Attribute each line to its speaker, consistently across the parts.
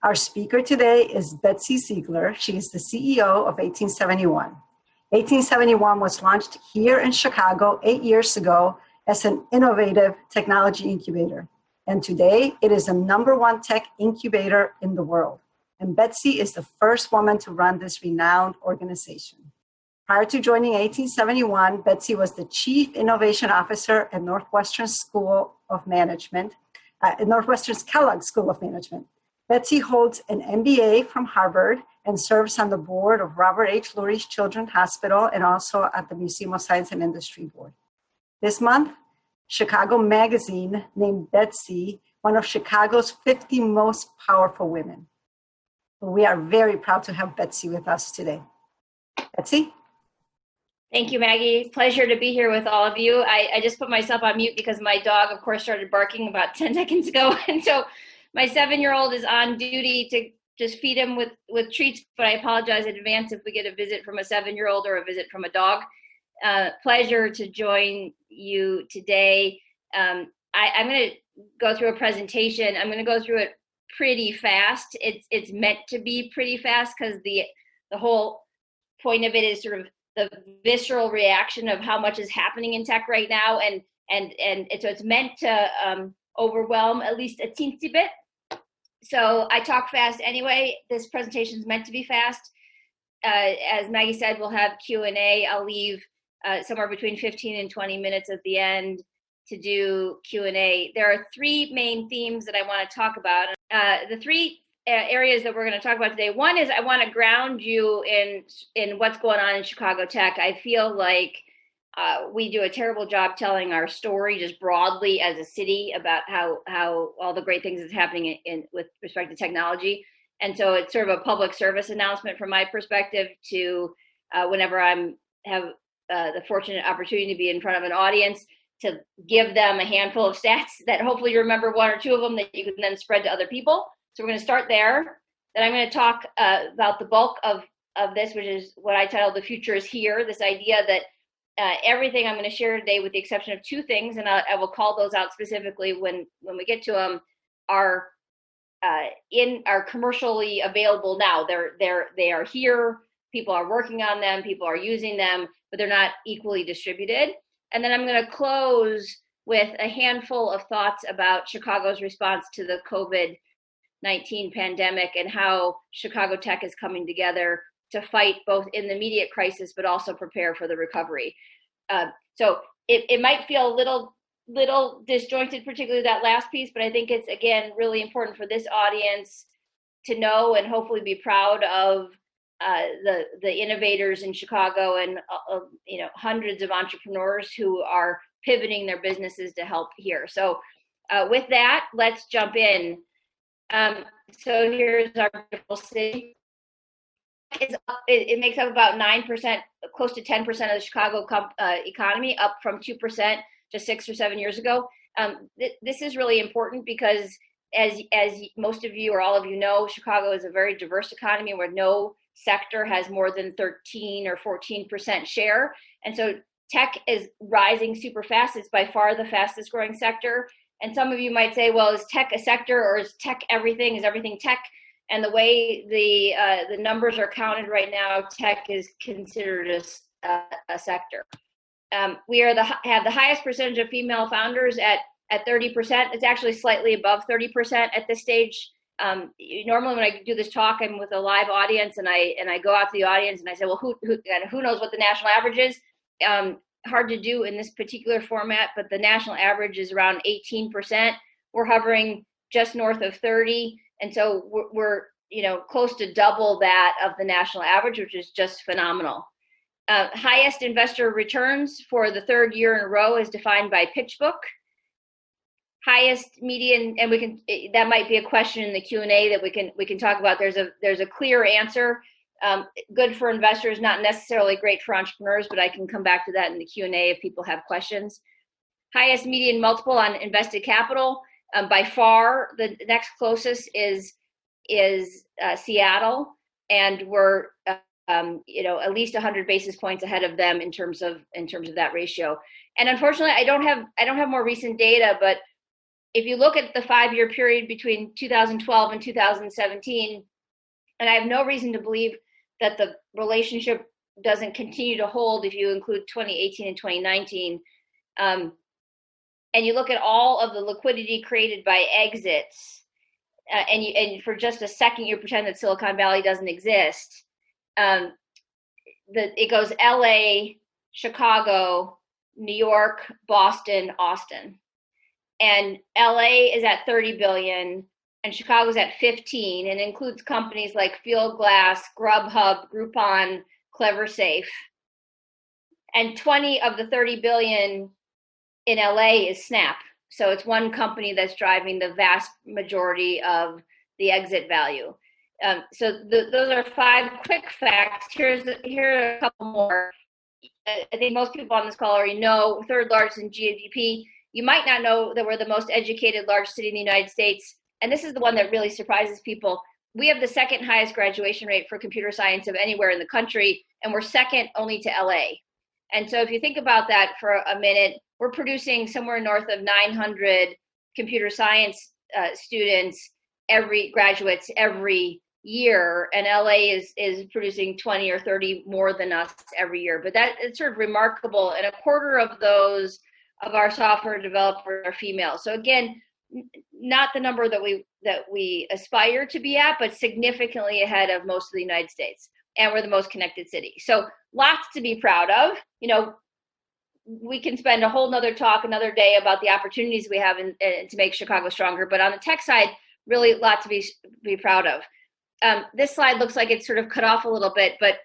Speaker 1: Our speaker today is Betsy Ziegler. She is the CEO of 1871. 1871 was launched here in Chicago 8 years ago as an innovative technology incubator. And today it is the #1 tech incubator in the world. And Betsy is the first woman to run this renowned organization. Prior to joining 1871, Betsy was the Chief Innovation Officer at Northwestern's Kellogg School of Management. Betsy holds an MBA from Harvard and serves on the board of Robert H. Lurie's Children's Hospital and also at the Museum of Science and Industry Board. This month, Chicago Magazine named Betsy one of Chicago's 50 most powerful women. We are very proud to have Betsy with us today. Betsy?
Speaker 2: Thank you, Maggie. Pleasure to be here with all of you. I just put myself on mute because my dog, of course, started barking about 10 seconds ago. And so my 7-year-old is on duty to just feed him with treats, but I apologize in advance if we get a visit from a 7-year-old or a visit from a dog. Pleasure to join you today. I'm going to go through a presentation. I'm going to go through it pretty fast. It's meant to be pretty fast because the whole point of it is sort of the visceral reaction of how much is happening in tech right now, and so it's meant to overwhelm at least a teensy bit. So I talk fast anyway. This presentation is meant to be fast. As Maggie said, we'll have Q&A. I'll leave somewhere between 15 and 20 minutes at the end to do Q&A. There are 3 main themes that I want to talk about. The 3 areas that we're going to talk about today. One is I want to ground you in what's going on in Chicago tech. I feel like we do a terrible job telling our story just broadly as a city about how all the great things that's happening with respect to technology. And so it's sort of a public service announcement from my perspective to whenever have the fortunate opportunity to be in front of an audience, to give them a handful of stats that hopefully you remember 1 or 2 of them that you can then spread to other people. So we're going to start there. Then I'm going to talk about the bulk of this, which is what I titled "The Future is Here." This idea that everything I'm going to share today, with the exception of 2 things, and I will call those out specifically when we get to them, are commercially available now. They are here. People are working on them. People are using them, but they're not equally distributed. And then I'm going to close with a handful of thoughts about Chicago's response to the COVID-19 pandemic and how Chicago tech is coming together to fight both in the immediate crisis, but also prepare for the recovery. So it might feel a little disjointed, particularly that last piece, but I think it's, again, really important for this audience to know and hopefully be proud of the innovators in Chicago and hundreds of entrepreneurs who are pivoting their businesses to help here. So with that, let's jump in. So here's our beautiful city. It makes up about 9%, close to 10% of the Chicago economy, up from 2% just 6 or 7 years ago. This is really important because, as most of you or all of you know, Chicago is a very diverse economy where no sector has more than 13 or 14% share. And so tech is rising super fast. It's by far the fastest growing sector. And some of you might say, well, is tech a sector, or is tech everything? Is everything tech? And the way the numbers are counted right now, tech is considered a sector. We have the highest percentage of female founders at 30%. It's actually slightly above 30% at this stage. Normally when I do this talk, I'm with a live audience, and I go out to the audience and I say, well, who knows what the national average is? Hard to do in this particular format, but the national average is around 18%. We're hovering just north of 30, and so we're close to double that of the national average, which is just phenomenal. Highest investor returns for the 3rd year in a row is defined by PitchBook. Highest median, and that might be a question in the Q&A that we can talk about. There's a clear answer. Good for investors, not necessarily great for entrepreneurs, but I can come back to that in the Q&A if people have questions. Highest median multiple on invested capital. By far, the next closest is Seattle, and we're at least 100 basis points ahead of them in terms of that ratio. And unfortunately, I don't have more recent data, but if you look at the 5-year period between 2012 and 2017, and I have no reason to believe that the relationship doesn't continue to hold if you include 2018 and 2019, and you look at all of the liquidity created by exits, and for just a second you pretend that Silicon Valley doesn't exist, it goes LA, Chicago, New York, Boston, Austin. And LA is at 30 billion and Chicago's at 15, and includes companies like Fieldglass, Grubhub, Groupon, CleverSafe. And 20 of the 30 billion in LA is Snap. So it's one company that's driving the vast majority of the exit value. So those are 5 quick facts. Here are a couple more. I think most people on this call already know, 3rd largest in GDP. You might not know that we're the most educated large city in the United States. And this is the one that really surprises people. We have the 2nd highest graduation rate for computer science of anywhere in the country, and we're 2nd only to LA. And so if you think about that for a minute, we're producing somewhere north of 900 computer science students, graduates every year, and LA is producing 20 or 30 more than us every year. But that is sort of remarkable, and a quarter of those of our software developers are female. So again, not the number that we aspire to be at, but significantly ahead of most of the United States, and we're the most connected city. So lots to be proud of. We can spend a whole nother talk another day about the opportunities we have to make Chicago stronger, but on the tech side, really a lot to be proud of. This slide looks like it's sort of cut off a little bit, but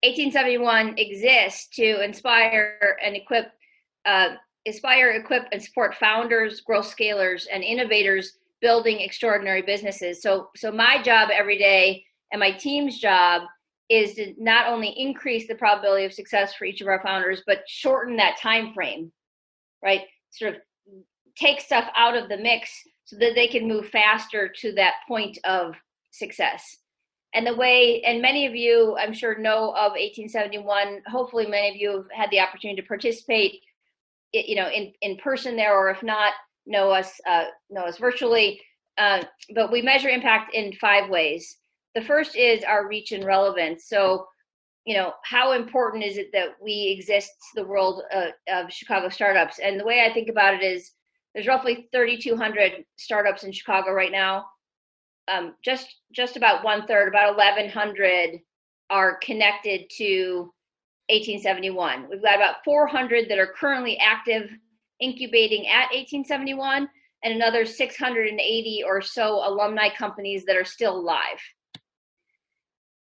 Speaker 2: 1871 exists to inspire, equip, and support founders, growth scalers, and innovators building extraordinary businesses. So my job every day, and my team's job, is to not only increase the probability of success for each of our founders, but shorten that time frame, right? Sort of take stuff out of the mix so that they can move faster to that point of success. And many of you, I'm sure, know of 1871. Hopefully many of you have had the opportunity to participate in person there, or if not, know us virtually. But we measure impact in 5 ways. The first is our reach and relevance. So, how important is it that we exist to the world of Chicago startups? And the way I think about it is, there's roughly 3,200 startups in Chicago right now. Just about 1/3, about 1,100 are connected to 1871. We've got about 400 that are currently active incubating at 1871, and another 680 or so alumni companies that are still alive.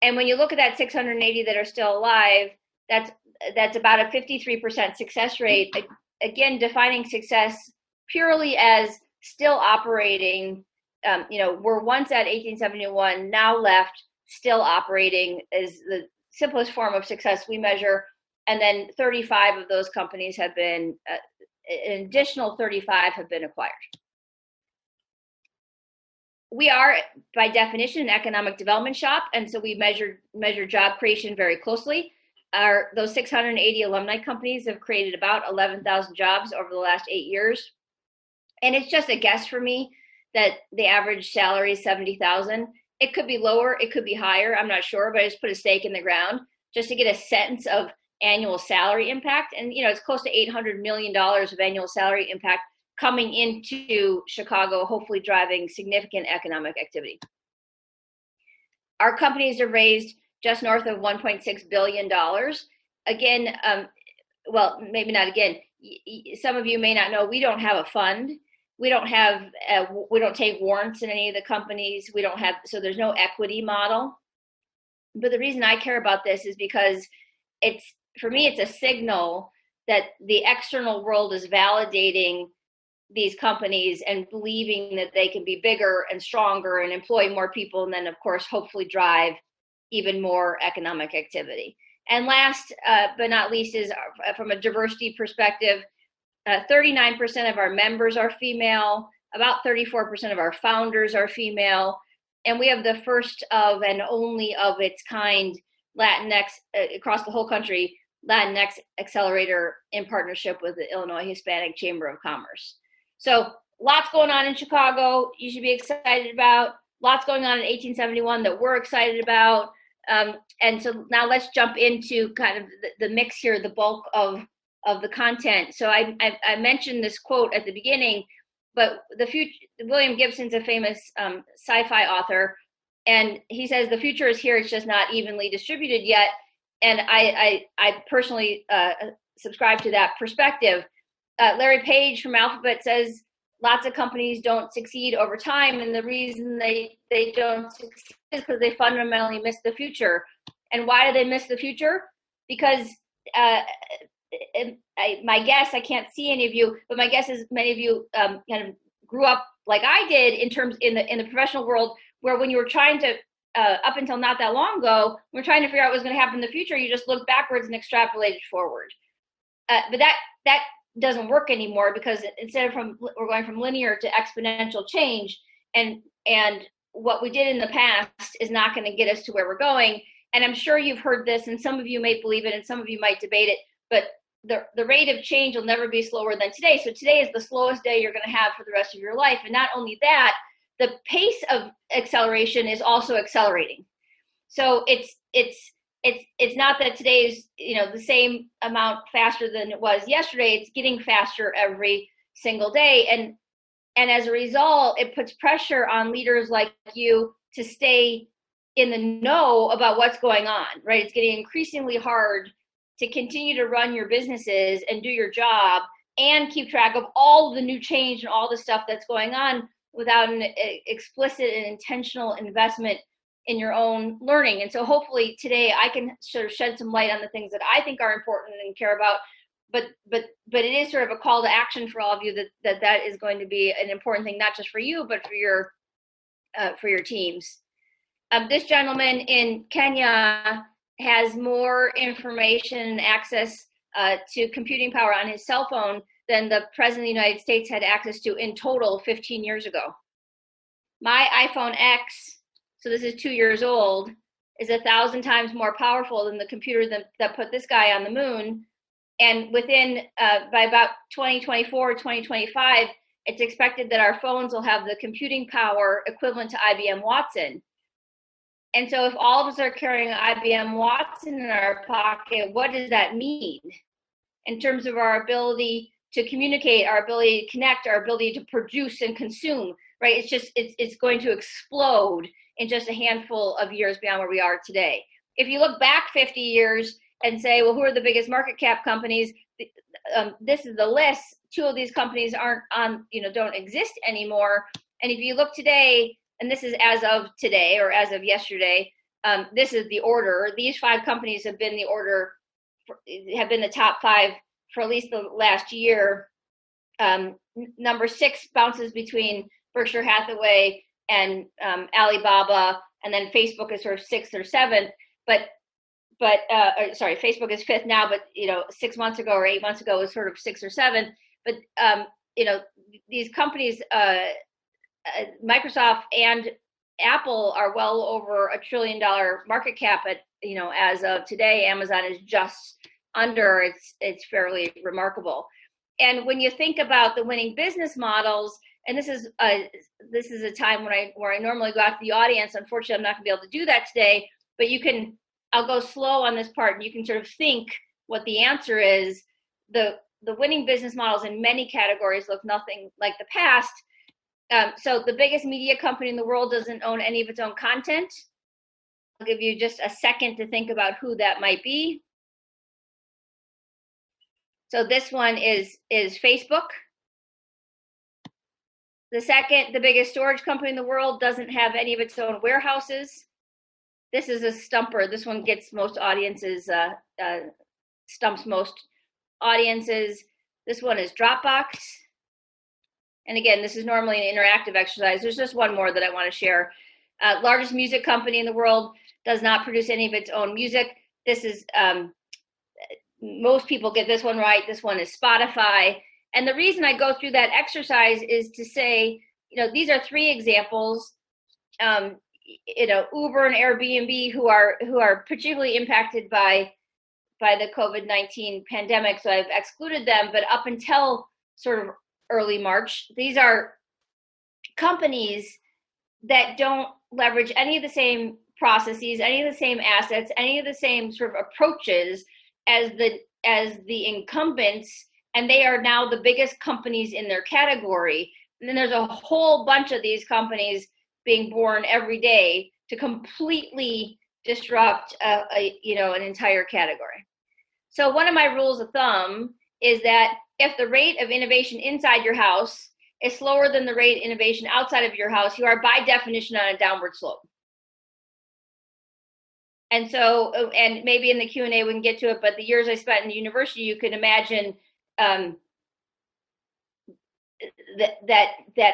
Speaker 2: And when you look at that 680 that are still alive, that's about a 53% success rate. Again, defining success purely as still operating. We're once at 1871, now left, still operating is the simplest form of success we measure. And then 35 of those companies have been, an additional 35 have been acquired. We are, by definition, an economic development shop, and so we measure job creation very closely. Those 680 alumni companies have created about 11,000 jobs over the last 8 years. And it's just a guess for me that the average salary is 70,000. It could be lower, it could be higher, I'm not sure, but I just put a stake in the ground just to get a sense of annual salary impact. And it's close to $800 million of annual salary impact coming into Chicago, hopefully driving significant economic activity. Our companies have raised just north of $1.6 billion. Again, well, maybe not again. Some of you may not know, we don't have a fund. We don't take warrants in any of the companies. So there's no equity model. But the reason I care about this is because for me, it's a signal that the external world is validating these companies and believing that they can be bigger and stronger and employ more people, and then of course hopefully drive even more economic activity. And last but not least is from a diversity perspective, 39% of our members are female, about 34% of our founders are female, and we have the first of and only of its kind Latinx across the whole country, Latinx accelerator in partnership with the Illinois Hispanic Chamber of Commerce. So lots going on in Chicago you should be excited about. Lots going on in 1871 that we're excited about. And so now let's jump into kind of the mix here, the bulk of the content. So I mentioned this quote at the beginning, but the future, William Gibson's a famous sci-fi author, and he says the future is here, it's just not evenly distributed yet. And I personally subscribe to that perspective. Larry Page from Alphabet says lots of companies don't succeed over time, and the reason they don't succeed is because they fundamentally miss the future. And why do they miss the future? Because my guess, I can't see any of you, but my guess is many of you kind of grew up like I did in the professional world, where when you were trying to up until not that long ago, when we're trying to figure out what was going to happen in the future, you just looked backwards and extrapolated forward. But that doesn't work anymore, because instead of we're going from linear to exponential change, and what we did in the past is not going to get us to where we're going. And I'm sure you've heard this, and some of you may believe it, and some of you might debate it, but the rate of change will never be slower than today. So today is the slowest day you're going to have for the rest of your life. And not only that, the pace of acceleration is also accelerating. So it's not that today is, the same amount faster than it was yesterday. It's getting faster every single day. And as a result, it puts pressure on leaders like you to stay in the know about what's going on, right? It's getting increasingly hard to continue to run your businesses and do your job and keep track of all the new change and all the stuff that's going on without an explicit and intentional investment in your own learning. And so hopefully today I can sort of shed some light on the things that I think are important and care about, but it is sort of a call to action for all of you that is going to be an important thing, not just for you, but for your teams. This gentleman in Kenya has more information and access to computing power on his cell phone than the President of the United States had access to in total 15 years ago. My iPhone X, so this is 2 years old, is 1,000 times more powerful than the computer that put this guy on the moon. And within, by about 2024, 2025, it's expected that our phones will have the computing power equivalent to IBM Watson. And so if all of us are carrying IBM Watson in our pocket, what does that mean in terms of our ability to communicate, our ability to connect, our ability to produce and consume, right? It's going to explode in just a handful of years beyond where we are today. If you look back 50 years and say, well, who are the biggest market cap companies? This is the list. 2 of these companies aren't on, don't exist anymore. And if you look today, and this is as of today or as of yesterday, this is the order. These 5 companies have been the order, have been the top 5 for at least the last year. Number 6 bounces between Berkshire Hathaway and Alibaba, and then Facebook is sort of 6th or 7th. Sorry, Facebook is 5th now, but 6 months ago or 8 months ago was sort of 6th or 7th. But these companies, Microsoft and Apple, are well over $1 trillion market cap at as of today. Amazon is just under. It's fairly remarkable. And when you think about the winning business models, and this is a time where I normally go out to the audience. Unfortunately, I'm not going to be able to do that today. But I'll go slow on this part, and you can sort of think what the answer is. The winning business models in many categories look nothing like the past. So the biggest media company in the world doesn't own any of its own content. I'll give you just a second to think about who that might be. So this one is Facebook. The biggest storage company in the world doesn't have any of its own warehouses. This is a stumper. This one gets most audiences, stumps most audiences. This one is Dropbox. And again, this is normally an interactive exercise. There's just one more that I want to share. Largest music company in the world does not produce any of its own music. This is, most people get this one right. This one is Spotify. And the reason I go through that exercise is to say, these are 3 examples. Uber and Airbnb, who are particularly impacted by the COVID-19 pandemic. So I've excluded them, but up until sort of early March. These are companies that don't leverage any of the same processes, any of the same assets, any of the same sort of approaches as the incumbents, and they are now the biggest companies in their category. And then there's a whole bunch of these companies being born every day to completely disrupt an entire category. So one of my rules of thumb is that if the rate of innovation inside your house is slower than the rate of innovation outside of your house, you are by definition on a downward slope. And so, and maybe in the Q&A we can get to it, but the years I spent in the university, you could imagine that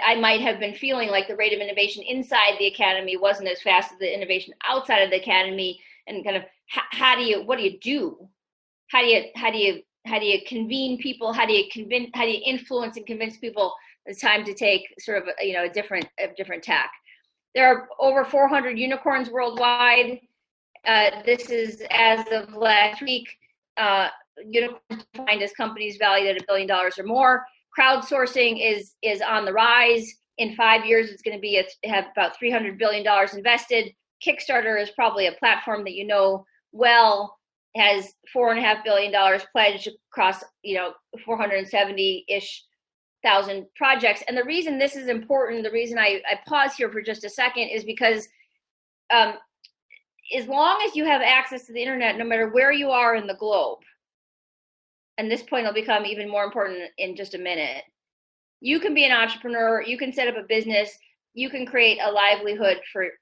Speaker 2: I might have been feeling like the rate of innovation inside the academy wasn't as fast as the innovation outside of the academy, and kind of what do you do? How do you convene people? How do you influence and convince people it's time to take sort of a different tack? There are over 400 unicorns worldwide. This is as of last week. Unicorns defined as companies valued at $1 billion or more. Crowdsourcing is on the rise. In 5 years, it's going to have about $300 billion invested. Kickstarter is probably a platform that you know well, has $4.5 billion pledged across 470-ish thousand projects. And the reason this is important, the reason I pause here for just a second, is because as long as you have access to the internet, no matter where you are in the globe, and this point will become even more important in just a minute, you can be an entrepreneur, you can set up a business, you can create a livelihood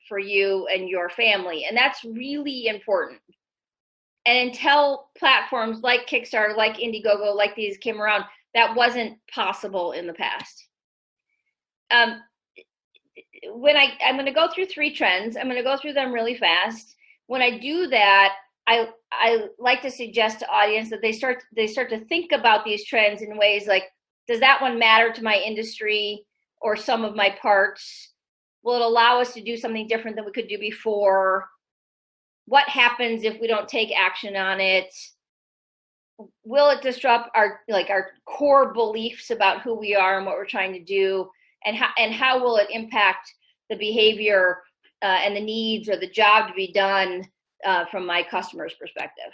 Speaker 2: for you and your family. And that's really important. And until platforms like Kickstarter, like Indiegogo, like these came around, that wasn't possible in the past. I'm going to go through 3 trends. I'm going to go through them really fast. When I do that, I like to suggest to audience that they start to think about these trends in ways like, does that one matter to my industry or some of my parts? Will it allow us to do something different than we could do before? What happens if we don't take action on it? Will it disrupt our core beliefs about who we are and what we're trying to do? And how will it impact the behavior and the needs or the job to be done from my customer's perspective?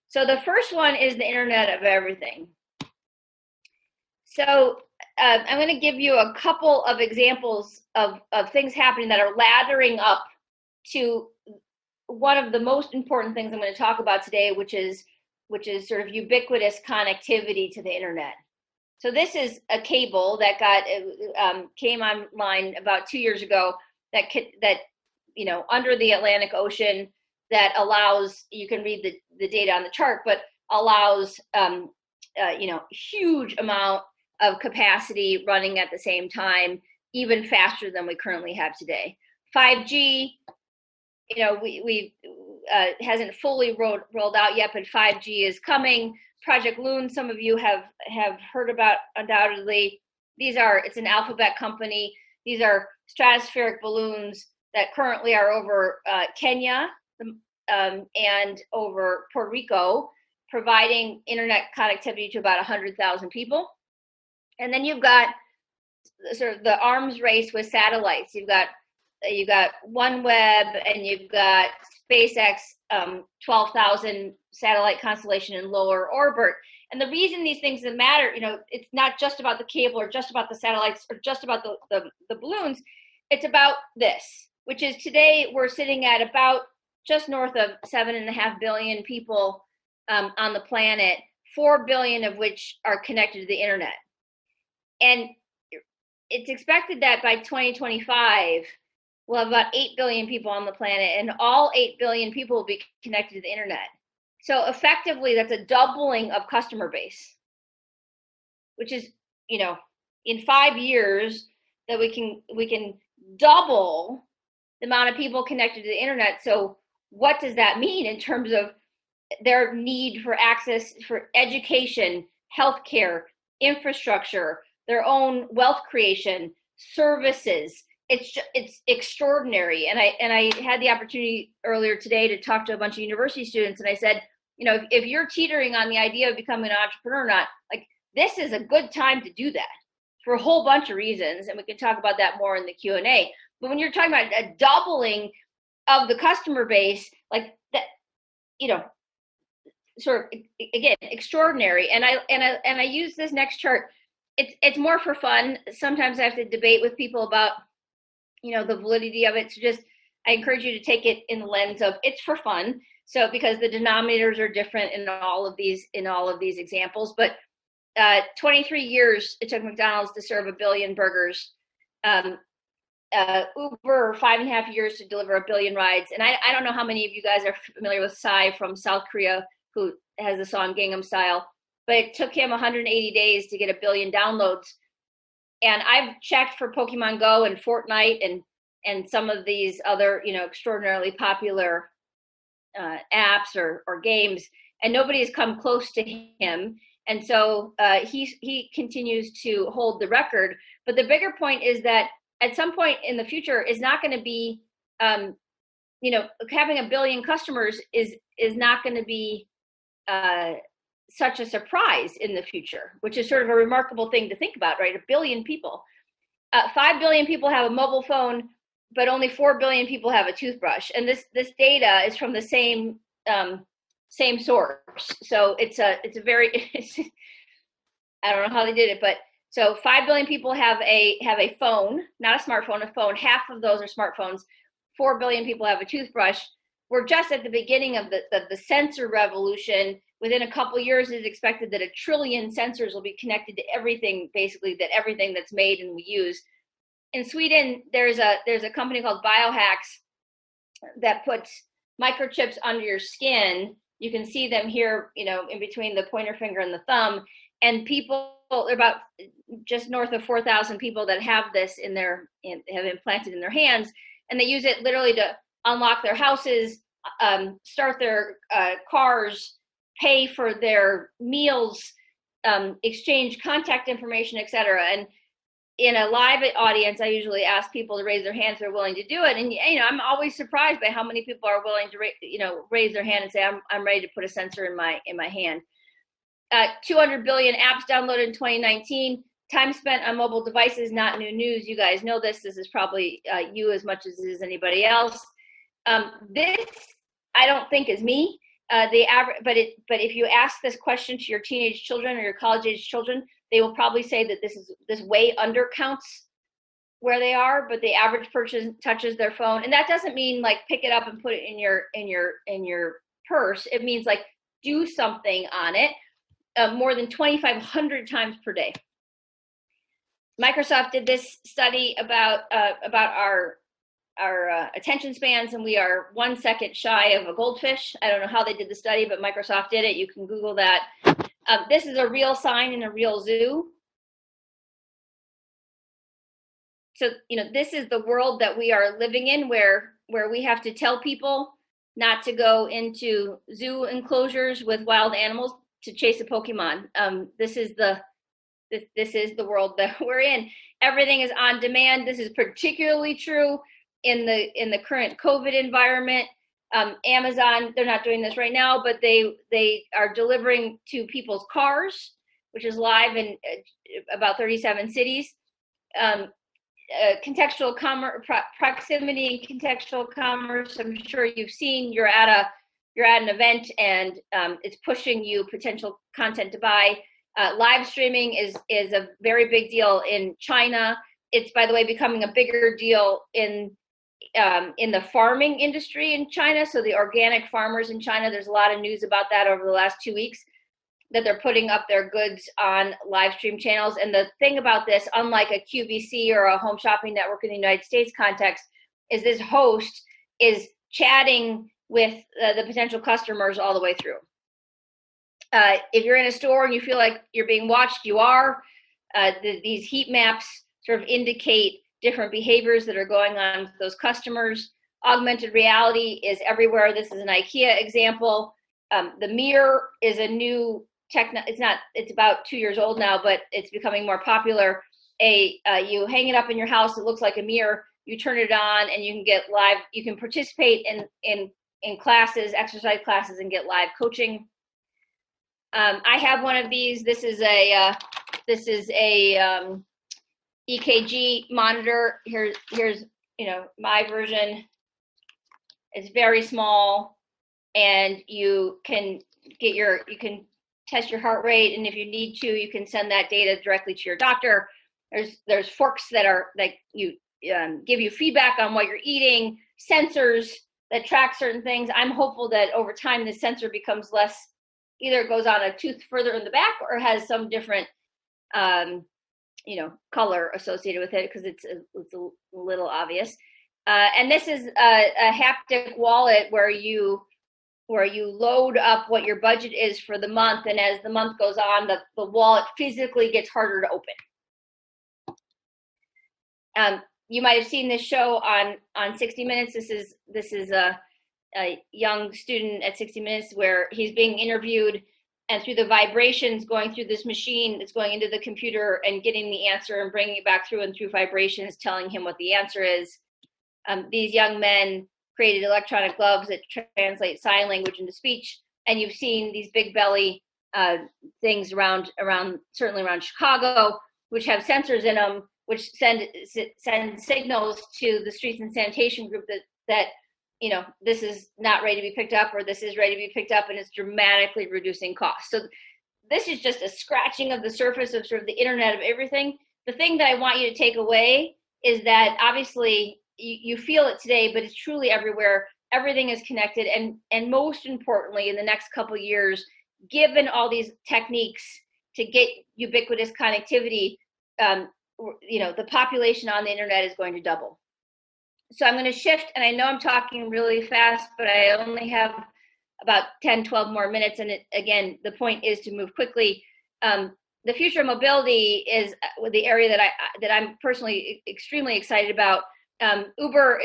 Speaker 2: So the first one is the Internet of Everything. So I'm going to give you a couple of examples of things happening that are laddering up to one of the most important things I'm going to talk about today, which is sort of ubiquitous connectivity to the internet. So this is a cable that came online about 2 years ago that under the Atlantic Ocean, that allows, you can read the data on the chart, but allows huge amount of capacity running at the same time, even faster than we currently have today. 5G, we hasn't fully rolled out yet, but 5G is coming. Project Loon, some of you have heard about undoubtedly. It's an Alphabet company. These are stratospheric balloons that currently are over Kenya and over Puerto Rico, providing internet connectivity to about 100,000 people. And then you've got sort of the arms race with satellites. You've got OneWeb, and you've got SPACEX 12,000 satellite constellation in lower orbit. And the reason these things matter, it's not just about the cable or just about the satellites or just about the balloons. It's about this, which is today we're sitting at about just north of 7.5 billion people on the planet, 4 billion of which are connected to the internet. And it's expected that by 2025, we'll have about 8 billion people on the planet, and all 8 billion people will be connected to the internet. So effectively, that's a doubling of customer base, which is, in 5 years that we can double the amount of people connected to the internet. So what does that mean in terms of their need for access for education, healthcare, infrastructure, their own wealth creation, services? It's extraordinary. And I had the opportunity earlier today to talk to a bunch of university students, and I said, if you're teetering on the idea of becoming an entrepreneur or not, this is a good time to do that. for a whole bunch of reasons, and we can talk about that more in the Q&A. But when you're talking about a doubling of the customer base, like that, you know, sort of, again, extraordinary. And I use this next chart. It's more for fun. Sometimes I have to debate with people about, you know, the validity of it. So just, I encourage you to take it in the lens of it's for fun. So because the denominators are different in all of these examples, but 23 years it took McDonald's to serve 1 billion burgers. Uber 5.5 years to deliver 1 billion rides. And I don't know how many of you guys are familiar with Psy from South Korea, who has the song Gangnam Style, but it took him 180 days to get 1 billion downloads. And I've checked for Pokemon Go and Fortnite and some of these other, you know, extraordinarily popular apps or games, and nobody has come close to him. And so he continues to hold the record. But the bigger point is that at some point in the future, is not going to be, you know, having 1 billion customers is not going to be such a surprise in the future, which is sort of a remarkable thing to think about, right? 1 billion people. 5 billion people have a mobile phone, but only 4 billion people have a toothbrush. And this data is from the same source. So it's a very, I don't know how they did it, but so 5 billion people have a phone, not a smartphone, a phone. Half of those are smartphones. 4 billion people have a toothbrush. We're just at the beginning of the sensor revolution. Within a couple of years, it is expected that 1 trillion sensors will be connected to everything, basically, that everything that's made and we use. In Sweden, there's a company called Biohacks that puts microchips under your skin. You can see them here, you know, in between the pointer finger and the thumb. And people, about just north of 4,000 people that have this have implanted in their hands, and they use it literally to unlock their houses, start their cars, pay for their meals, exchange contact information, etc. And in a live audience, I usually ask people to raise their hands if they're willing to do it. And, you know, I'm always surprised by how many people are willing to, raise their hand and say, I'm ready to put a sensor in my hand. 200 billion apps downloaded in 2019. Time spent on mobile devices, not new news. You guys know this. This is probably you as much as it is anybody else. This, I don't think, is me. The average, but if you ask this question to your teenage children or your college-age children, they will probably say that this way undercounts where they are. But the average person touches their phone, and that doesn't mean like pick it up and put it in your purse. It means like do something on it more than 2,500 times per day. Microsoft did this study about our attention spans, and we are 1 second shy of a goldfish. I don't know how they did the study, but Microsoft did it. You can Google that. This is a real sign in a real zoo. So, you know, this is the world that we are living in, where we have to tell people not to go into zoo enclosures with wild animals to chase a Pokemon. This is the world that we're in. Everything is on demand. This is particularly true in the current COVID environment. Amazon, they're not doing this right now, but they are delivering to people's cars, which is live in about 37 cities. Contextual commerce, proximity and contextual commerce. I'm sure you've seen. You're at an event and it's pushing you potential content to buy. Live streaming is a very big deal in China. It's, by the way, becoming a bigger deal in the farming industry in China. So the organic farmers in China, there's a lot of news about that over the last 2 weeks, that they're putting up their goods on live stream channels. And the thing about this, unlike a QVC or a home shopping network in the United States context, is this host is chatting with the potential customers all the way through. If you're in a store and you feel like you're being watched, you are. These heat maps sort of indicate different behaviors that are going on with those customers. Augmented reality is everywhere. This is an IKEA example. The mirror is a new it's about 2 years old now, but it's becoming more popular. You hang it up in your house, it looks like a mirror. You turn it on and you can get live, you can participate in classes, exercise classes, and get live coaching. I have one of these. This is a EKG monitor. Here's my version. It's very small, and you can test your heart rate, and if you need to, you can send that data directly to your doctor. There's forks that you give you feedback on what you're eating, sensors that track certain things. I'm hopeful that over time the sensor becomes less, either it goes on a tooth further in the back or has some different color associated with it, because it's a little obvious. And this is a haptic wallet where you load up what your budget is for the month, and as the month goes on, the wallet physically gets harder to open. You might have seen this show on 60 Minutes. This is a young student at 60 Minutes where he's being interviewed, and through the vibrations going through this machine, it's going into the computer and getting the answer and bringing it back through, and through vibrations telling him what the answer is. These young men created electronic gloves that translate sign language into speech, and you've seen these big belly things around certainly around Chicago, which have sensors in them, which send signals to the streets and sanitation group that this is not ready to be picked up, or this is ready to be picked up, and it's dramatically reducing costs. So this is just a scratching of the surface of sort of the Internet of everything. The thing that I want you to take away is that obviously you feel it today, but it's truly everywhere. Everything is connected, and most importantly, in the next couple of years, given all these techniques to get ubiquitous connectivity, the population on the internet is going to double. So I'm going to shift, and I know I'm talking really fast, but I only have about 10, 12 more minutes. And again, the point is to move quickly. The future of mobility is the area that I'm personally extremely excited about. Uber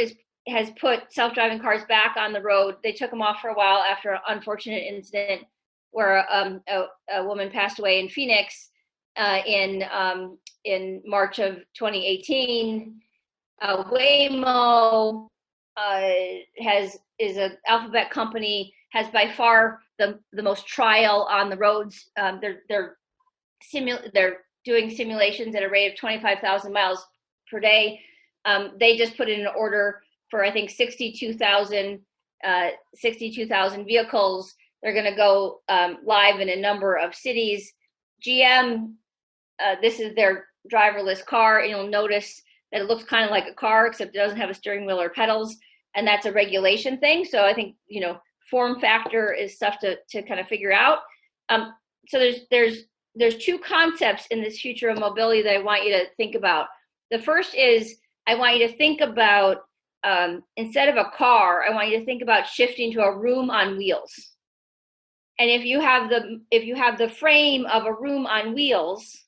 Speaker 2: has put self-driving cars back on the road. They took them off for a while after an unfortunate incident where a woman passed away in Phoenix in March of 2018. Waymo is an Alphabet company, has by far the most trial on the roads. They're doing simulations at a rate of 25,000 miles per day. They just put in an order for, I think, 62,000 vehicles. They're going to go live in a number of cities. GM, this is their driverless car, and you'll notice that it looks kind of like a car, except it doesn't have a steering wheel or pedals, and that's a regulation thing. So I think form factor is stuff to kind of figure out. So there's two concepts in this future of mobility that I want you to think about. The first is, I want you to think about, instead of a car, I want you to think about shifting to a room on wheels. And if you have the frame of a room on wheels,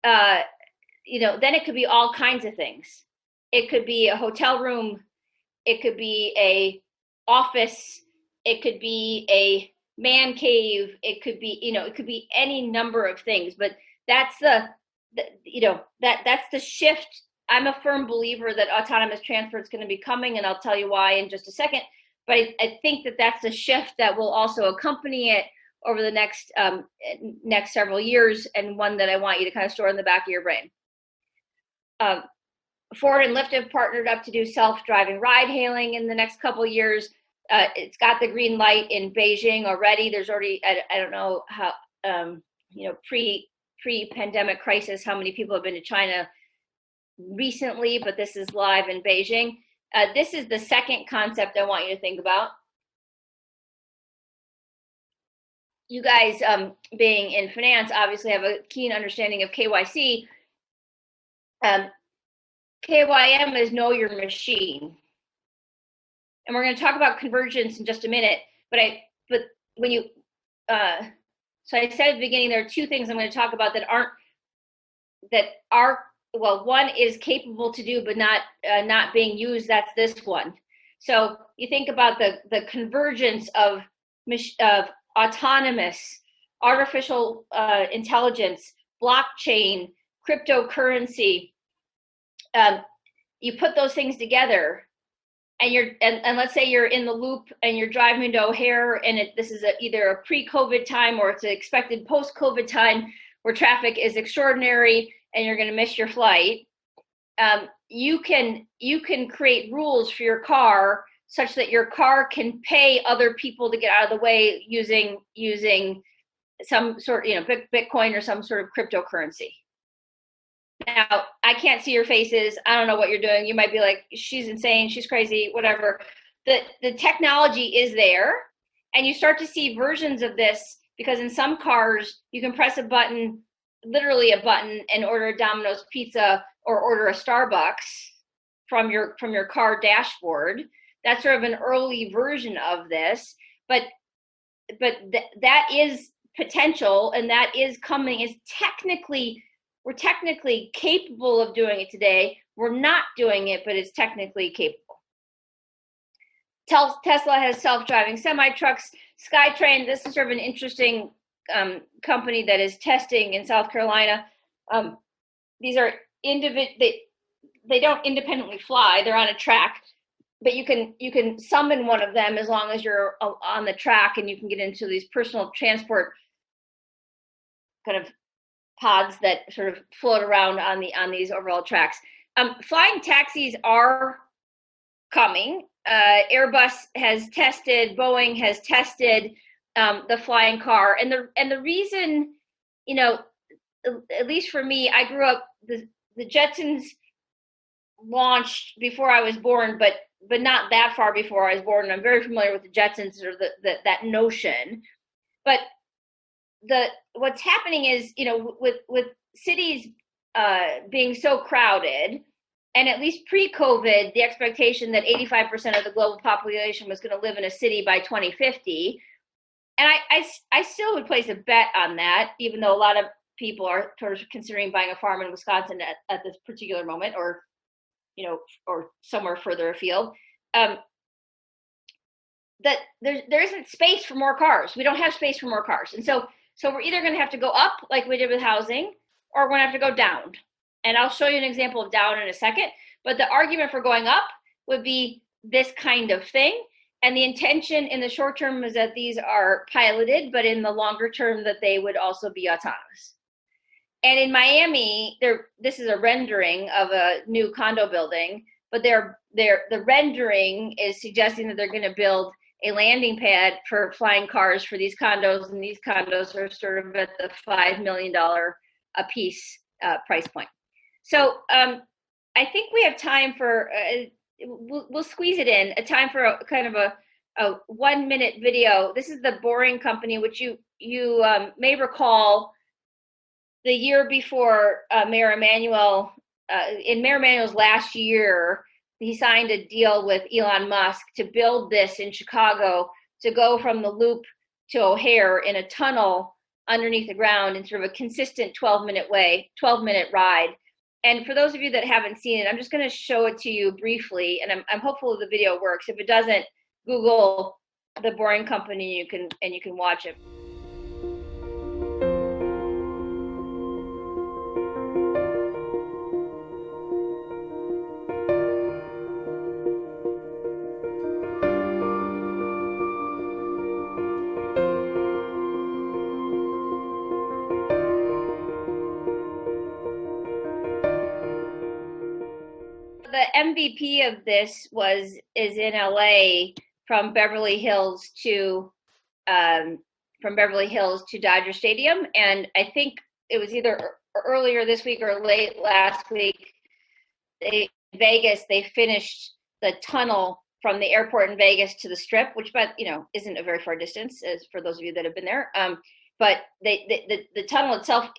Speaker 2: then it could be all kinds of things. It could be a hotel room, it could be a office, it could be a man cave, it could be, it could be any number of things. But that's that's the shift. I'm a firm believer that autonomous transport is going to be coming, and I'll tell you why in just a second. But I think that that's the shift that will also accompany it over the next several years, and one that I want you to kind of store in the back of your brain. Ford and Lyft have partnered up to do self-driving ride hailing in the next couple of years. It's got the green light in Beijing already. There's already, I don't know how, pre-pandemic crisis, how many people have been to China recently, but this is live in Beijing. This is the second concept I want you to think about. You guys, being in finance, obviously have a keen understanding of KYC. KYM is know your machine. And we're going to talk about convergence in just a minute. But when you, so I said at the beginning, there are two things I'm going to talk about that are, well, one is capable to do, but not being used. That's this one. So you think about the convergence of autonomous, artificial intelligence, blockchain, cryptocurrency. You put those things together, and let's say you're in the loop and you're driving to O'Hare, and this is either a pre-COVID time or it's an expected post-COVID time where traffic is extraordinary, and you're going to miss your flight, you can create rules for your car such that your car can pay other people to get out of the way using some sort, Bitcoin or some sort of cryptocurrency. Now, I can't see your faces. I don't know what you're doing. You might be like, she's insane, she's crazy, whatever. The technology is there, and you start to see versions of this, because in some cars you can press a button, literally a button, and order a Domino's pizza or order a Starbucks from your car dashboard. That's sort of an early version of this, but that is potential, and that is coming. We're technically capable of doing it today. We're not doing it, but it's technically capable. Tesla has self-driving semi-trucks. SkyTrain, this is sort of an interesting company that is testing in South Carolina. These are they don't independently fly. They're on a track, but you can summon one of them as long as you're on the track, and you can get into these personal transport kind of pods that sort of float around on these overall tracks. Flying taxis are coming. Airbus has tested, Boeing has tested the flying car, and the reason, at least for me, I grew up, the Jetsons launched before I was born, but not that far before I was born. I'm very familiar with the Jetsons, or that notion. But what's happening is, with cities being so crowded, and at least pre-COVID, the expectation that 85% of the global population was going to live in a city by 2050. And I still would place a bet on that, even though a lot of people are sort of considering buying a farm in Wisconsin at this particular moment, or somewhere further afield. That there isn't space for more cars. We don't have space for more cars. And so we're either going to have to go up like we did with housing, or we're going to have to go down. And I'll show you an example of down in a second. But the argument for going up would be this kind of thing. And the intention in the short term is that these are piloted, but in the longer term that they would also be autonomous. And in Miami, this is a rendering of a new condo building, but the rendering is suggesting that they're going to build a landing pad for flying cars for these condos, and these condos are sort of at the $5 million a piece price point. So I think we have time for, we'll squeeze it in, a time for a kind of a 1 minute video. This is the Boring Company, which you may recall the year before Mayor Emanuel, in Mayor Emanuel's last year, he signed a deal with Elon Musk to build this in Chicago, to go from the Loop to O'Hare in a tunnel underneath the ground in sort of a consistent 12-minute ride. And for those of you that haven't seen it, I'm just going to show it to you briefly, and I'm hopeful the video works. If it doesn't, Google the Boring Company, and you can watch it. The MVP of this is in LA from Beverly Hills to Dodger Stadium, and I think it was either earlier this week or late last week. In Vegas, they finished the tunnel from the airport in Vegas to the Strip, which, but isn't a very far distance, as for those of you that have been there. But the tunnel itself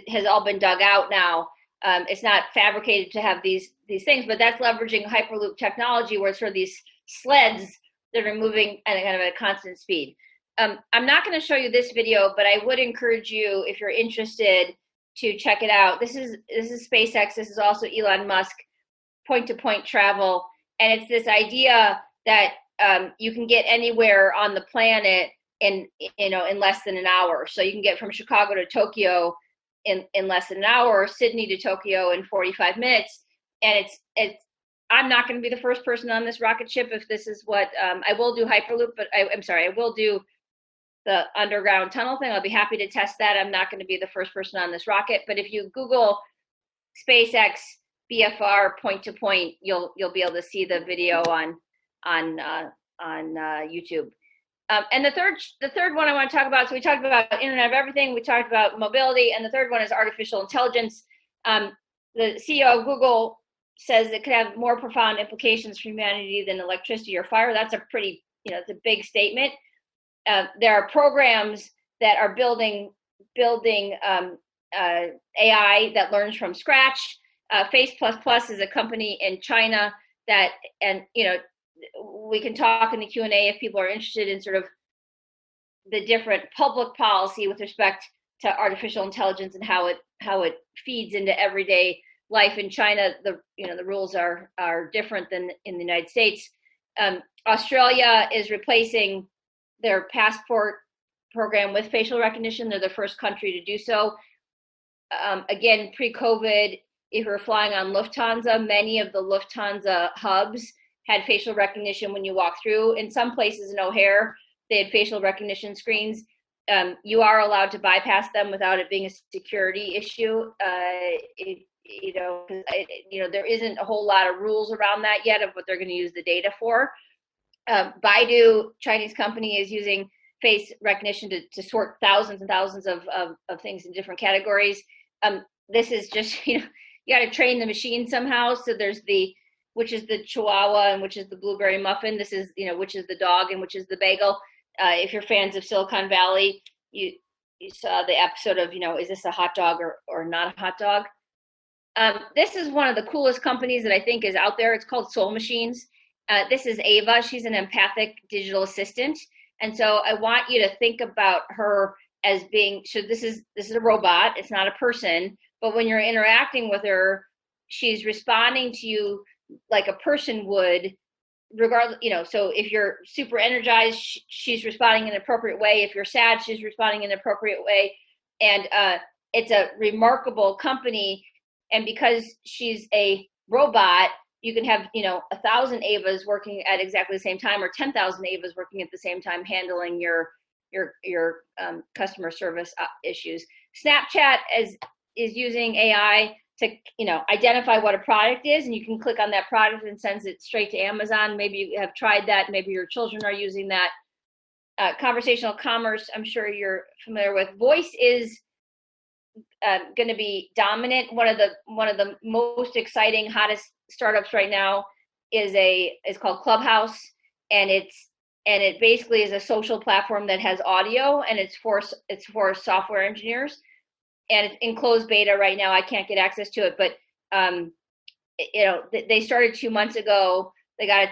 Speaker 2: has all been dug out now. It's not fabricated to have these things, but that's leveraging Hyperloop technology, where it's sort of these sleds that are moving at a kind of a constant speed. I'm not going to show you this video, but I would encourage you, if you're interested, to check it out. This is SpaceX. This is also Elon Musk, point-to-point travel, and it's this idea that you can get anywhere on the planet in less than an hour. So you can get from Chicago to Tokyo in less than an hour, Sydney to Tokyo in 45 minutes. And I'm not going to be the first person on this rocket ship if this is what, I will do Hyperloop, but I will do the underground tunnel thing. I'll be happy to test that. I'm not going to be the first person on this rocket, but if you Google SpaceX BFR point to point, you'll be able to see the video on YouTube. And the third one I want to talk about, so we talked about Internet of Everything, we talked about mobility, and the third one is artificial intelligence. The CEO of Google says it could have more profound implications for humanity than electricity or fire. That's a pretty, it's a big statement. There are programs that are building AI that learns from scratch. Face++ is a company in China that, and we can talk in the Q&A if people are interested in sort of the different public policy with respect to artificial intelligence and how it feeds into everyday life in China. The rules are different than in the United States. Australia is replacing their passport program with facial recognition. They're the first country to do so. Again, pre-COVID, if you're flying on Lufthansa, many of the Lufthansa hubs had facial recognition when you walk through. In some places in O'Hare, they had facial recognition screens. You are allowed to bypass them without it being a security issue. There isn't a whole lot of rules around that yet of what they're going to use the data for. Baidu, Chinese company, is using face recognition to sort thousands and thousands of things in different categories. This is just, you got to train the machine somehow. So there's which is the Chihuahua and which is the blueberry muffin. This is, which is the dog and which is the bagel. If you're fans of Silicon Valley, you saw the episode of, is this a hot dog or not a hot dog? This is one of the coolest companies that I think is out there. It's called Soul Machines. This is Ava. She's an empathic digital assistant. And so I want you to think about her as being, so this is a robot. It's not a person, but when you're interacting with her, she's responding to you like a person would, regardless, so if you're super energized, she's responding in an appropriate way. If you're sad, she's responding in an appropriate way. And it's a remarkable company. And because she's a robot, you can have, 1,000 Avas working at exactly the same time, or 10,000 Avas working at the same time, handling your customer service issues. Snapchat is using AI to, identify what a product is, and you can click on that product and sends it straight to Amazon. Maybe you have tried that. Maybe your children are using that. Conversational commerce, I'm sure you're familiar with. Voice is going to be dominant. One of the most exciting, hottest startups right now is called Clubhouse, and it basically is a social platform that has audio, and it's for software engineers, and it's in closed beta right now. I can't get access to it, but they started 2 months ago. They got a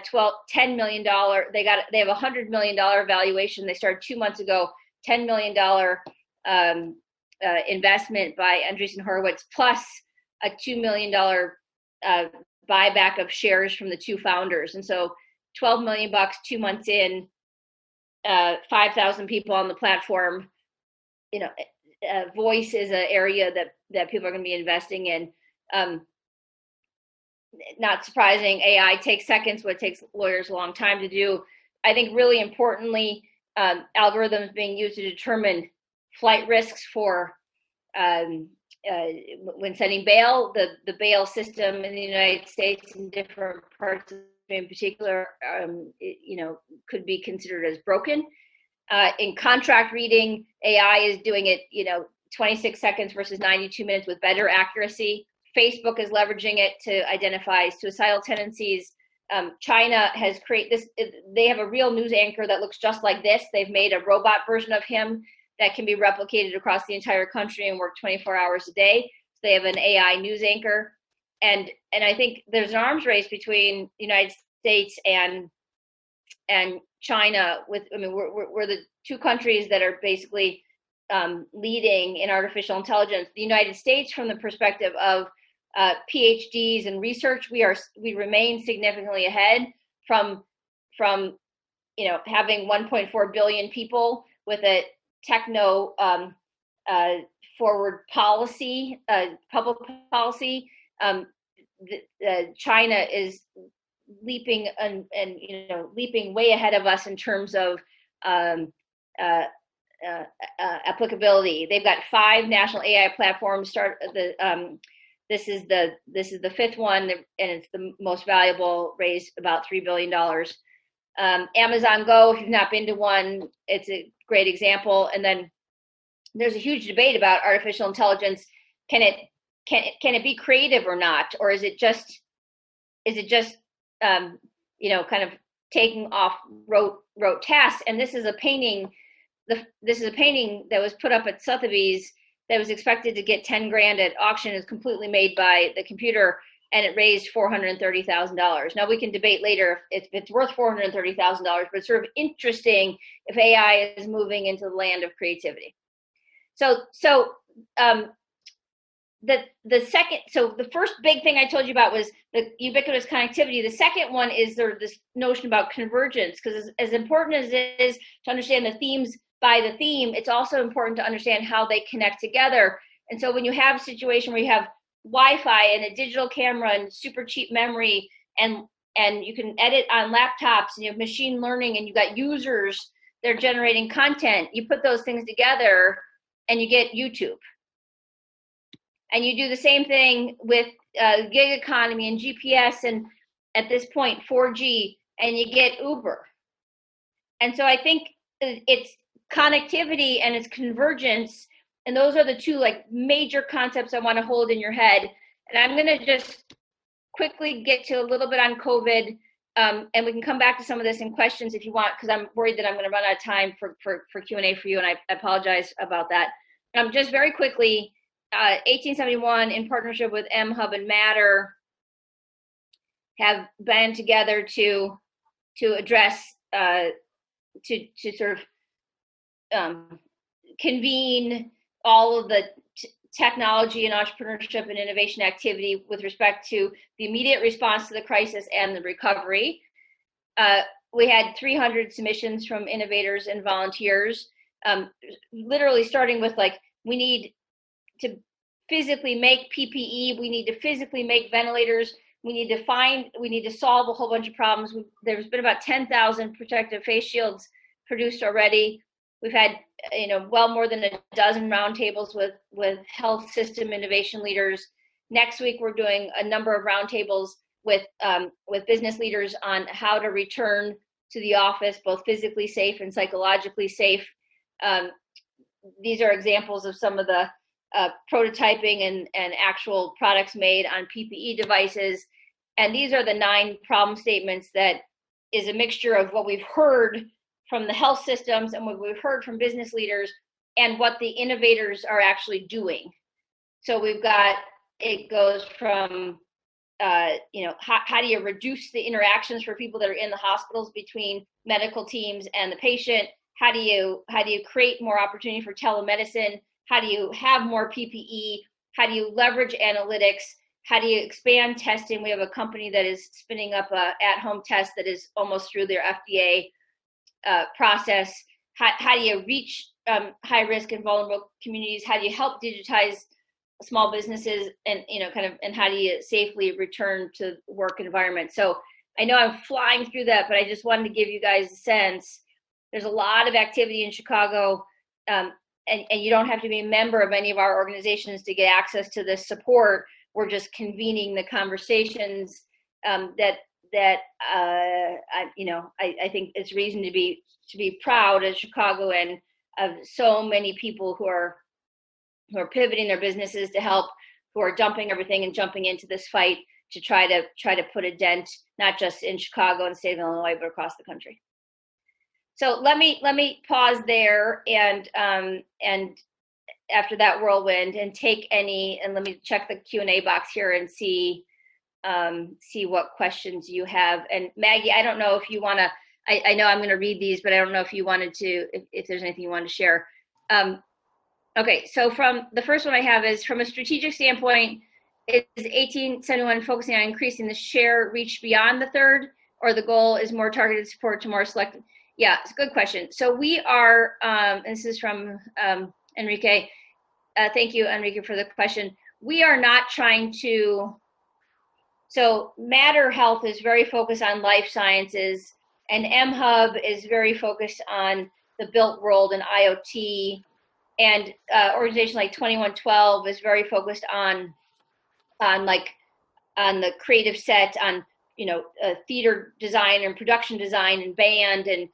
Speaker 2: $10 million. They have a $100 million valuation. They started 2 months ago. $10 million investment by Andreessen Horowitz, plus a $2 million buyback of shares from the two founders. And so $12 million 2 months in, 5,000 people on the platform. Voice is an area that people are going to be investing in. Not surprising, AI takes seconds, what takes lawyers a long time to do. I think really importantly, algorithms being used to determine flight risks for when setting bail. The bail system in the United States in different parts in particular, could be considered as broken. In contract reading, AI is doing it, 26 seconds versus 92 minutes with better accuracy. Facebook is leveraging it to identify suicidal tendencies. China has created this. They have a real news anchor that looks just like this. They've made a robot version of him that can be replicated across the entire country and work 24 hours a day. So they have an AI news anchor. And I think there's an arms race between the United States and China. We're the two countries that are basically leading in artificial intelligence. The United States, from the perspective of PhDs and research, we remain significantly ahead from having 1.4 billion people with a techno forward policy, public policy. China is leaping and leaping way ahead of us in terms of applicability. They've got 5 national AI platforms. This is the fifth one, and it's the most valuable, raised about $3 billion. Amazon Go, if you've not been to one, it's a great example. And then there's a huge debate about artificial intelligence. Can it be creative or not, or is it just kind of taking off rote tasks? And this is a painting. This is a painting that was put up at Sotheby's that was expected to get 10 grand at auction. Is completely made by the computer, and it raised $430,000. Now we can debate later if it's worth $430,000, but it's sort of interesting if AI is moving into the land of creativity. So the first big thing I told you about was the ubiquitous connectivity. The second one is this notion about convergence, because as important as it is to understand the themes by the theme, it's also important to understand how they connect together. And so when you have a situation where you have Wi-Fi and a digital camera and super cheap memory, and you can edit on laptops, and you have machine learning, and you've got users that are generating content, you put those things together and you get YouTube. And you do the same thing with gig economy and GPS, and at this point 4G, and you get Uber. And so I think it's connectivity and it's convergence, and those are the two like major concepts I want to hold in your head. And I'm going to just quickly get to a little bit on COVID, and we can come back to some of this in questions if you want, because I'm worried that I'm going to run out of time for Q&A for you, and I apologize about that. Just very quickly, 1871 in partnership with MHub and Matter have band together to address to sort of convene all of the technology and entrepreneurship and innovation activity with respect to the immediate response to the crisis and the recovery. We had 300 submissions from innovators and volunteers, literally starting with like, we need to physically make PPE, we need to physically make ventilators, we need to solve a whole bunch of problems. There's been about 10,000 protective face shields produced already. We've had, well more than a dozen roundtables with health system innovation leaders. Next week, we're doing a number of roundtables with business leaders on how to return to the office, both physically safe and psychologically safe. These are examples of some of the prototyping and actual products made on PPE devices. And these are the 9 problem statements that is a mixture of what we've heard from the health systems and what we've heard from business leaders and what the innovators are actually doing. So it goes from, how do you reduce the interactions for people that are in the hospitals between medical teams and the patient? How do you create more opportunity for telemedicine? How do you have more PPE? How do you leverage analytics? How do you expand testing? We have a company that is spinning up a at-home test that is almost through their FDA process. How do you reach high risk and vulnerable communities? How do you help digitize small businesses, and and how do you safely return to work environment? So I know I'm flying through that, but I just wanted to give you guys a sense. There's a lot of activity in Chicago, and you don't have to be a member of any of our organizations to get access to this support. We're just convening the conversations that I think it's reason to be proud as Chicagoan of so many people who are pivoting their businesses to help, who are dumping everything and jumping into this fight to try to put a dent, not just in Chicago and the state of Illinois, but across the country. So let me pause there and after that whirlwind and let me check the Q&A box here and see what questions you have. And Maggie, I don't know if you want to, I know I'm going to read these, but I don't know if you wanted to, if there's anything you want to share. Okay, so from the first one I have is, from a strategic standpoint, is 1871 focusing on increasing the share reach beyond the third, or the goal is more targeted support to more selected? Yeah, it's a good question. So we are, and this is from Enrique. Thank you, Enrique, for the question. We are not trying to, so Matter Health is very focused on life sciences, and MHub is very focused on the built world and IoT, and organization like 2112 is very focused on on the creative set, on theater design and production design and band and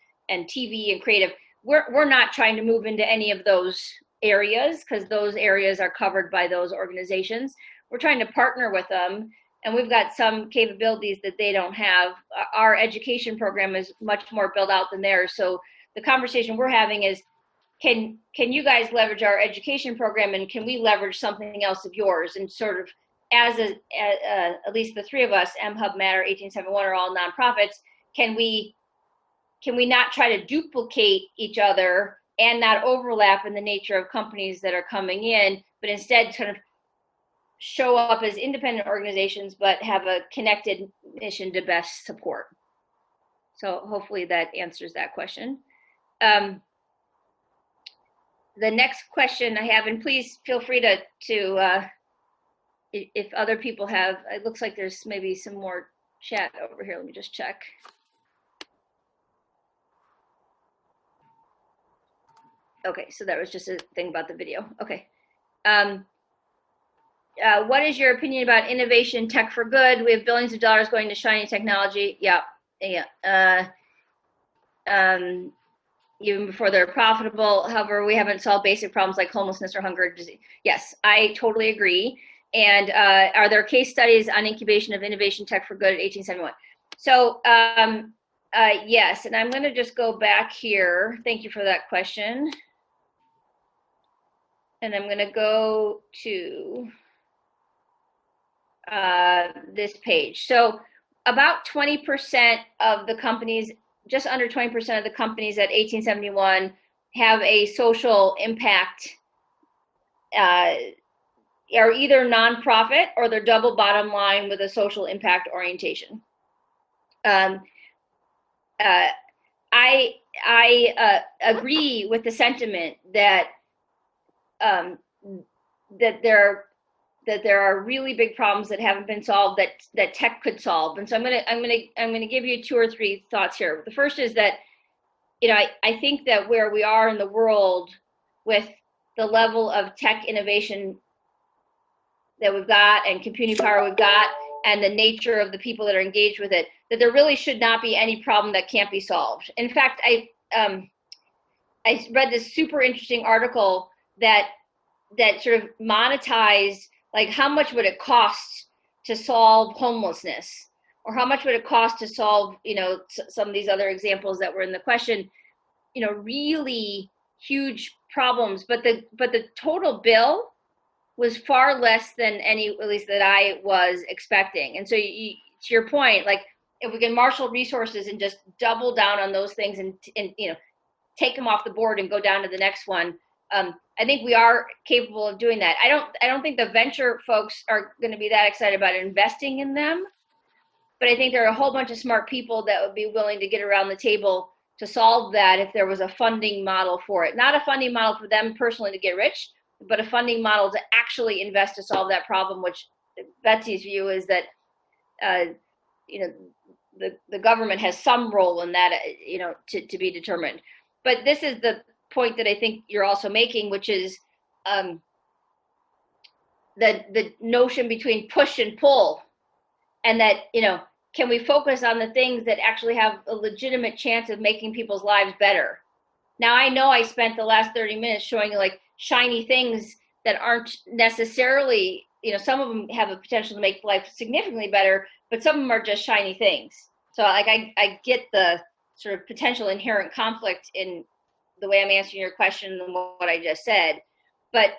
Speaker 2: TV and creative. We're not trying to move into any of those areas because those areas are covered by those organizations. We're trying to partner with them, and we've got some capabilities that they don't have. Our education program is much more built out than theirs. So the conversation we're having is, can you guys leverage our education program, and can we leverage something else of yours? And sort of as at least the three of us, MHub, Matter, 1871 are all nonprofits. Can we not try to duplicate each other and not overlap in the nature of companies that are coming in, but instead kind of show up as independent organizations, but have a connected mission to best support? So hopefully that answers that question. The next question I have, and please feel free to if other people have, it looks like there's maybe some more chat over here. Let me just check. Okay, so that was just a thing about the video. Okay. What is your opinion about innovation tech for good? We have billions of dollars going to shiny technology. Yeah. Even before they're profitable. However, we haven't solved basic problems like homelessness or hunger disease. Yes, I totally agree. And are there case studies on incubation of innovation tech for good at 1871? So yes, and I'm going to just go back here. Thank you for that question. And I'm going to go to this page. So about 20% of the companies, just under 20% of the companies at 1871 have a social impact, are either nonprofit or they're double bottom line with a social impact orientation. I agree with the sentiment that that there are really big problems that haven't been solved that tech could solve. And so I'm gonna give you 2 or 3 thoughts here. The first is that, I think that where we are in the world with the level of tech innovation that we've got and computing power we've got and the nature of the people that are engaged with it, that there really should not be any problem that can't be solved. In fact, I read this super interesting article that sort of monetized, like, how much would it cost to solve homelessness, or how much would it cost to solve, some of these other examples that were in the question, really huge problems, but the total bill was far less than any, at least that I was expecting. And so to your point, like, if we can marshal resources and just double down on those things and take them off the board and go down to the next one, I think we are capable of doing that. I don't think the venture folks are going to be that excited about investing in them, but I think there are a whole bunch of smart people that would be willing to get around the table to solve that if there was a funding model for it. Not a funding model for them personally to get rich, but a funding model to actually invest to solve that problem, which Betsy's view is that, the government has some role in that, to be determined. But this is the point that I think you're also making, which is the notion between push and pull, and that, can we focus on the things that actually have a legitimate chance of making people's lives better? Now, I know I spent the last 30 minutes showing you, like, shiny things that aren't necessarily, some of them have a potential to make life significantly better, but some of them are just shiny things. So, like, I get the sort of potential inherent conflict in the way I'm answering your question and what I just said. But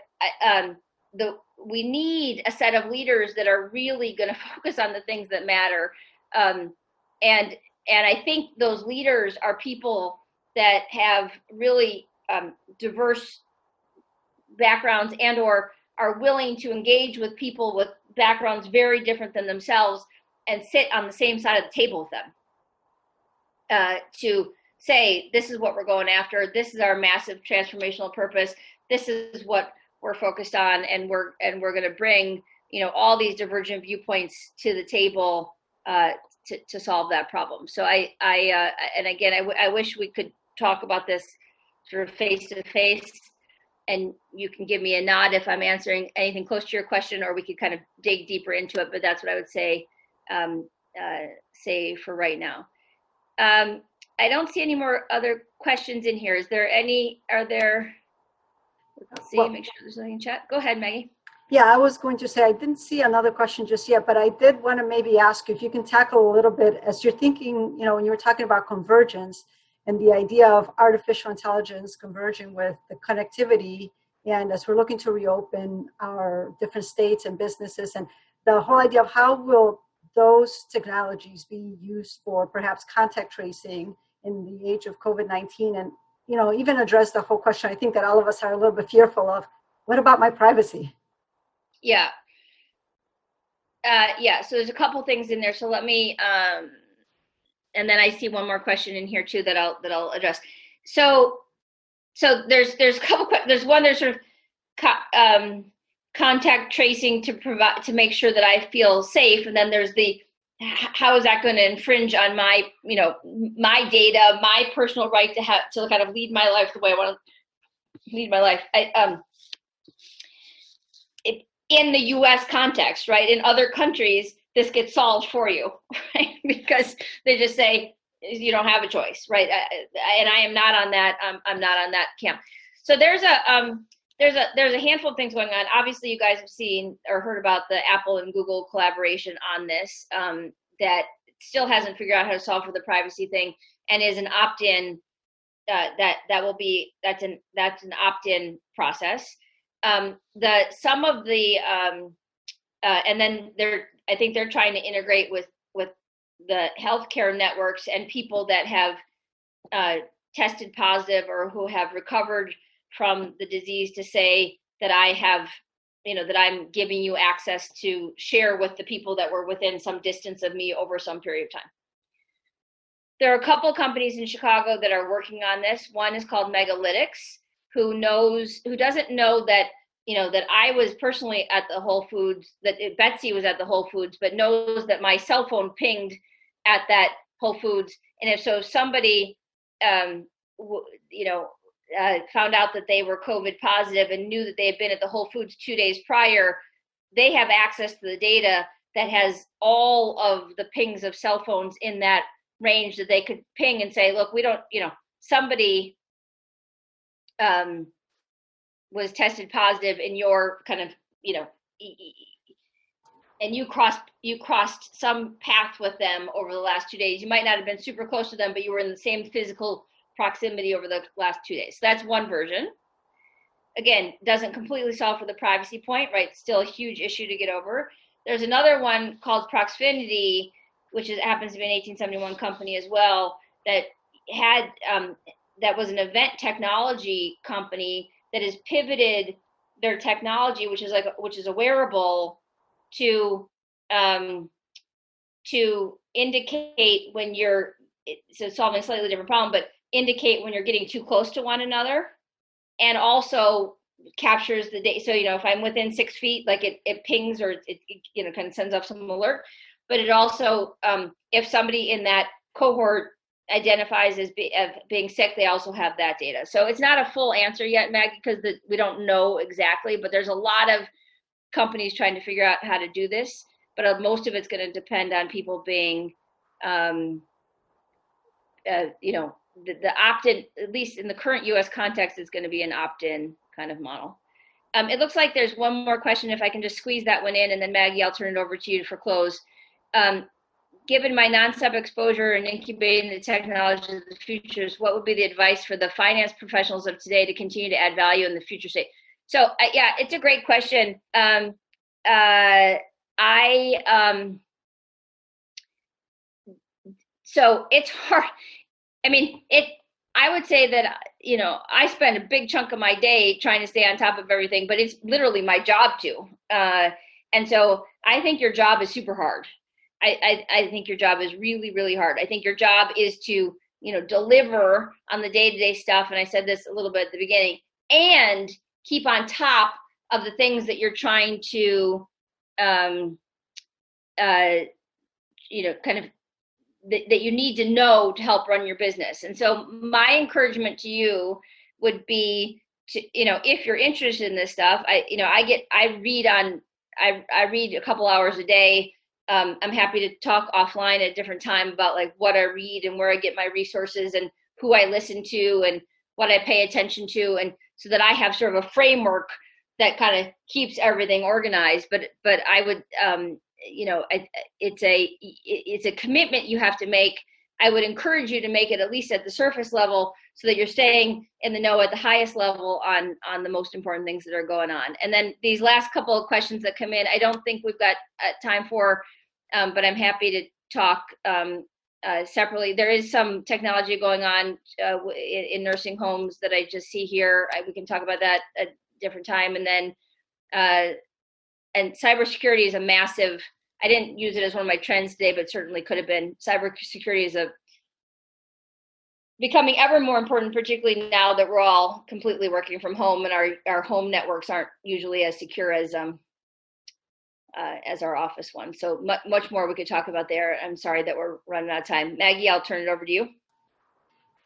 Speaker 2: we need a set of leaders that are really going to focus on the things that matter. And I think those leaders are people that have really diverse backgrounds and or are willing to engage with people with backgrounds very different than themselves and sit on the same side of the table with them to say, this is what we're going after, this is our massive transformational purpose, this is what we're focused on, and we're going to bring all these divergent viewpoints to the table to solve that problem. So and again, I wish we could talk about this sort of face to face. and you can give me a nod if I'm answering anything close to your question, or we could kind of dig deeper into it. But that's what I would say for right now. I don't see any more other questions in here. Is there any? Are there? Let's see. Make sure there's nothing in chat. Go ahead, Maggie.
Speaker 1: Yeah, I was going to say, I didn't see another question just yet, but I did want to maybe ask if you can tackle a little bit as you're thinking, you know, when you were talking about convergence and the idea of artificial intelligence converging with the connectivity, and as we're looking to reopen our different states and businesses, and the whole idea of how will those technologies be used for perhaps contact tracing in the age of COVID-19, and, you know, even address the whole question I think that all of us are a little bit fearful of, what about my privacy?
Speaker 2: Yeah. Yeah, so there's a couple things in there. So let me, and then I see one more question in here too that I'll address. So there's a couple, there's one, there's sort of contact tracing to make sure that I feel safe. And then there's the, how is that going to infringe on my, you know, my data, my personal right to kind of lead my life the way I want to lead my life. In the US context, right? In other countries, this gets solved for you, right? Because they just say, you don't have a choice, right? And I am not on that, I'm not on that camp. So there's a handful of things going on. Obviously, you guys have seen or heard about the Apple and Google collaboration on this that still hasn't figured out how to solve for the privacy thing, and is an opt-in, that's an opt-in process. And then I think they're trying to integrate with the healthcare networks and people that have tested positive or who have recovered from the disease to say that I have, you know, that I'm giving you access to share with the people that were within some distance of me over some period of time. There are a couple of companies in Chicago that are working on this. One is called Megalytics, who doesn't know that, you know, that I was personally at the Whole Foods, that Betsy was at the Whole Foods, but knows that my cell phone pinged at that Whole Foods. And if somebody, you know, found out that they were COVID positive and knew that they had been at the Whole Foods 2 days prior, they have access to the data that has all of the pings of cell phones in that range that they could ping and say, look, we don't, you know, somebody was tested positive in your kind of, you know, and you crossed some path with them over the last 2 days. You might not have been super close to them, but you were in the same physical proximity over the last 2 days. So that's one version. Again, doesn't completely solve for the privacy point, right? Still a huge issue to get over. There's another one called Proxfinity, which happens to be an 1871 company as well, that had that was an event technology company that has pivoted their technology, which is a wearable, to indicate when you're, so solving a slightly different problem, but indicate when you're getting too close to one another, and also captures the data. So, you know, if I'm within 6 feet, like it pings, or it you know, kind of sends off some alert. But it also, if somebody in that cohort identifies as being sick, they also have that data. So it's not a full answer yet, Maggie, because we don't know exactly, but there's a lot of companies trying to figure out how to do this. But most of it's going to depend on people being, you know, the opt-in, at least in the current US context, is going to be an opt-in kind of model. It looks like there's one more question, if I can just squeeze that one in, and then Maggie, I'll turn it over to you for close. Given my non-sub exposure and incubating the technology of the futures, what would be the advice for the finance professionals of today to continue to add value in the future state? So yeah, it's a great question. So it's hard. I mean, I would say that, you know, I spend a big chunk of my day trying to stay on top of everything, but it's literally my job to. And so I think your job is super hard. I think your job is really, really hard. I think your job is to, you know, deliver on the day-to-day stuff. And I said this a little bit at the beginning, and keep on top of the things that you're trying to, you know, kind of that you need to know to help run your business. And so my encouragement to you would be if you're interested in this stuff, I read a couple hours a day. I'm happy to talk offline at a different time about like what I read and where I get my resources and who I listen to and what I pay attention to, and so that I have sort of a framework that kind of keeps everything organized. But I would, it's a commitment you have to make. I would encourage you to make it at least at the surface level, so that you're staying in the know at the highest level on the most important things that are going on. And then these last couple of questions that come in, I don't think we've got time for, but I'm happy to talk separately. There is some technology going on in nursing homes that I just see here. We can talk about that at a different time. And then, and cybersecurity is a massive, I didn't use it as one of my trends today, but certainly could have been. Cybersecurity is becoming ever more important, particularly now that we're all completely working from home and our home networks aren't usually as secure as our office one. So much more we could talk about there. I'm sorry that we're running out of time. Maggie, I'll turn it over to you.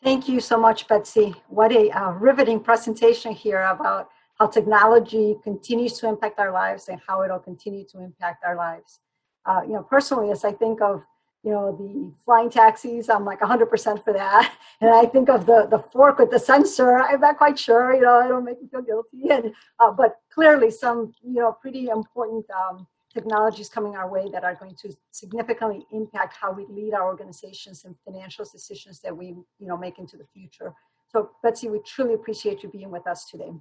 Speaker 1: Thank you so much, Betsy. What a riveting presentation here about how technology continues to impact our lives and how it'll continue to impact our lives. Personally, as I think of, the flying taxis, I'm like 100% for that. And I think of the fork with the sensor, I'm not quite sure, it'll make me feel guilty. And, but clearly some, pretty important technologies coming our way that are going to significantly impact how we lead our organizations and financial decisions that we, make into the future. So Betsy, we truly appreciate you being with us today.